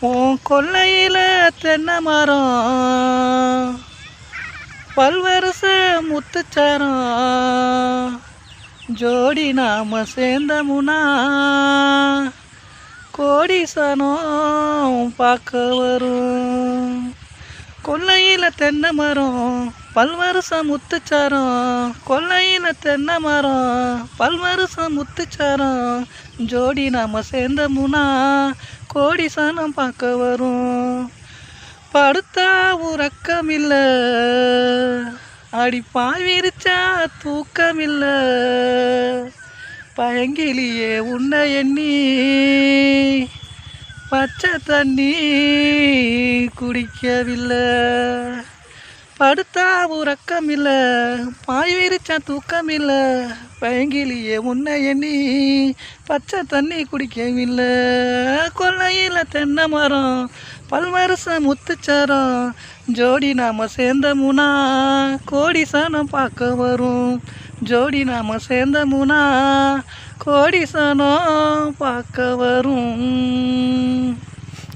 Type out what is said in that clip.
உன் கொல்லையில தென்னை மரம் பல்வருச முத்துச்சாரம் ஜோடி நாம சேர்ந்தமுனா கோடிசனம் பார்க்க வரும். கொல்லையில தென்னை மரம் பல்வருசம் முத்துச்சாரம் கொல்லையில தென்னை மரம் பல்வருசம் முத்துச்சாரம் ஜோடி நாம சேர்ந்தமுனா கோடிசனம் பார்க்க வரும். படுத்தா உறக்கமில்ல அடி பாய் விரிச்சா தூக்கமில்ல பயங்கிலியே உன்னை எண்ணி பச்சை தண்ணி குடிக்கவில்லை. படுத்தா உறக்கமில்ல பாய் விரிச்சா தூக்கமில்லை பயங்கிலியே உன்னை எண்ணி பச்சை தண்ணி குடிக்கவில்லை. கொல்லையில் தென்னை மரம் பல்வருச முத்துச்சாரம் ஜோடி நாம சேர்ந்தமுனா கோடிசனம் பார்க்க வரும். ஜோடி நாம சேர்ந்தமுனா கோடிசனம் பார்க்க வரும்.